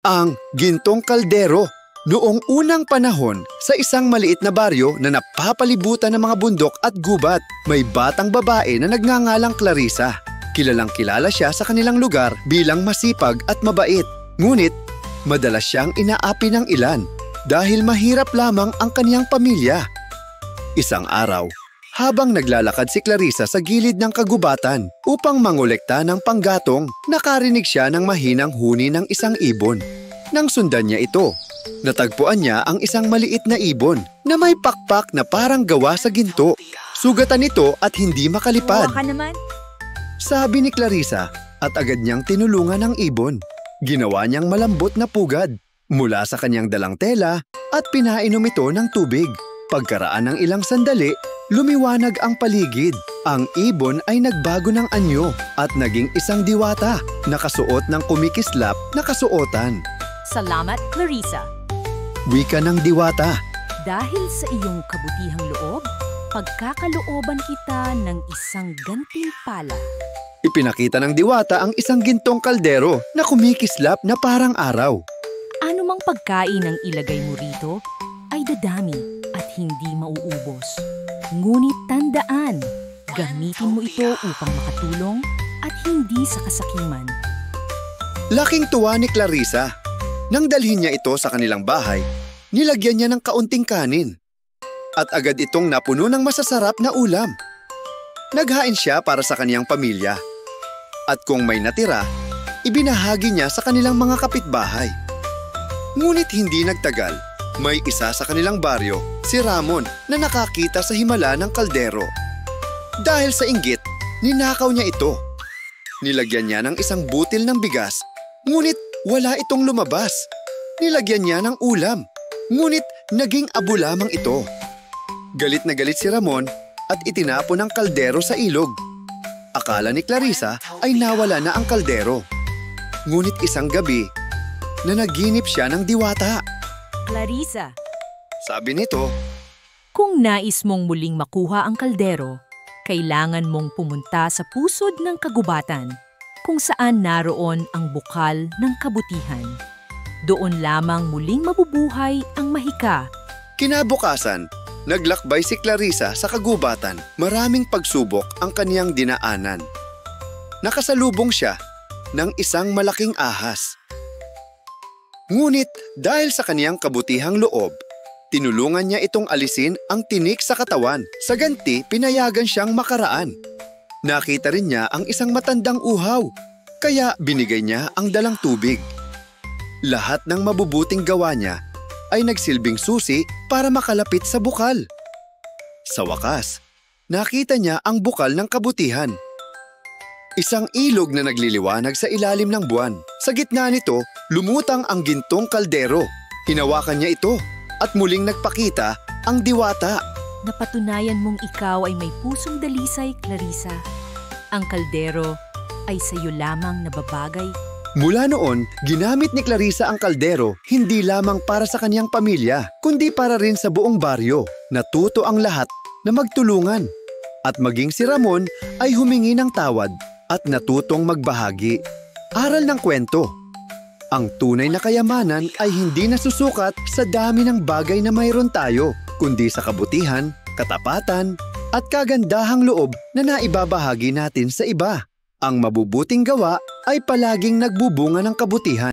Ang Gintong Kaldero. Noong unang panahon, sa isang maliit na baryo na napapalibutan ng mga bundok at gubat, may batang babae na nagngangalang Clarissa. Kilalang kilala siya sa kanilang lugar bilang masipag at mabait. Ngunit, madalas siyang inaapi ng ilan dahil mahirap lamang ang kaniyang pamilya. Isang araw, habang naglalakad si Clarissa sa gilid ng kagubatan upang mangolekta ng panggatong, nakarinig siya ng mahinang huni ng isang ibon. Nang sundan niya ito, natagpuan niya ang isang maliit na ibon na may pakpak na parang gawa sa ginto. Sugatan ito at hindi makalipad. Ka naman. Sabi ni Clarissa at agad niyang tinulungan ang ibon. Ginawa niyang malambot na pugad mula sa kanyang dalang tela at pinainom ito ng tubig. Pagkaraan ng ilang sandali, lumiwanag ang paligid. Ang ibon ay nagbago ng anyo at naging isang diwata, nakasuot ng kumikislap na kasuotan. Salamat, Clarissa. Wika ng diwata. Dahil sa iyong kabutihang loob, pagkakalooban kita ng isang gantimpala. Ipinakita ng diwata ang isang gintong kaldero na kumikislap na parang araw. Anumang pagkain ang ilagay mo rito ay dadami at hindi mauubos. Ngunit tandaan, gamitin mo ito upang makatulong at hindi sa kasakiman. Laking tuwa ni Clarissa. Nang dalhin niya ito sa kanilang bahay, nilagyan niya ng kaunting kanin. At agad itong napuno ng masasarap na ulam. Naghain siya para sa kaniyang pamilya. At kung may natira, ibinahagi niya sa kanilang mga kapitbahay. Ngunit hindi nagtagal, may isa sa kanilang baryo, si Ramon, na nakakita sa himala ng kaldero. Dahil sa inggit, ninakaw niya ito. Nilagyan niya ng isang butil ng bigas, ngunit wala itong lumabas. Nilagyan niya ng ulam, ngunit naging abo lamang ito. Galit na galit si Ramon at itinapon ang kaldero sa ilog. Akala ni Clarissa ay nawala na ang kaldero. Ngunit isang gabi, nanaginip siya ng diwata. Clarissa, Sabi nito, kung nais mong muling makuha ang kaldero, kailangan mong pumunta sa pusod ng kagubatan, kung saan naroon ang bukal ng kabutihan. Doon lamang muling mabubuhay ang mahika. kinabukasan, naglakbay si Clarissa sa kagubatan. Maraming pagsubok ang kaniyang dinaanan. Nakasalubong siya ng isang malaking ahas. Ngunit dahil sa kaniyang kabutihang loob, tinulungan niya itong alisin ang tinik sa katawan. Sa ganti, pinayagan siyang makaraan. Nakita rin niya ang isang matandang uhaw, kaya binigay niya ang dalang tubig. Lahat ng mabubuting gawa niya ay nagsilbing susi para makalapit sa bukal. Sa wakas, nakita niya ang bukal ng kabutihan. Isang ilog na nagliliwanag sa ilalim ng buwan. Sa gitna nito, lumutang ang gintong kaldero. Hinawakan niya ito at muling nagpakita ang diwata. Napatunayan mong ikaw ay may pusong dalisay, Clarissa. Ang kaldero ay sa iyo lamang nababagay. Mula noon, ginamit ni Clarissa ang kaldero hindi lamang para sa kanyang pamilya, kundi para rin sa buong baryo. Natuto ang lahat na magtulungan. At maging si Ramon ay humingi ng tawad at natutong magbahagi. Aral ng kwento. Ang tunay na kayamanan ay hindi nasusukat sa dami ng bagay na mayroon tayo, kundi sa kabutihan, katapatan, at kagandahang loob na naibabahagi natin sa iba. Ang mabubuting gawa ay palaging nagbubunga ng kabutihan.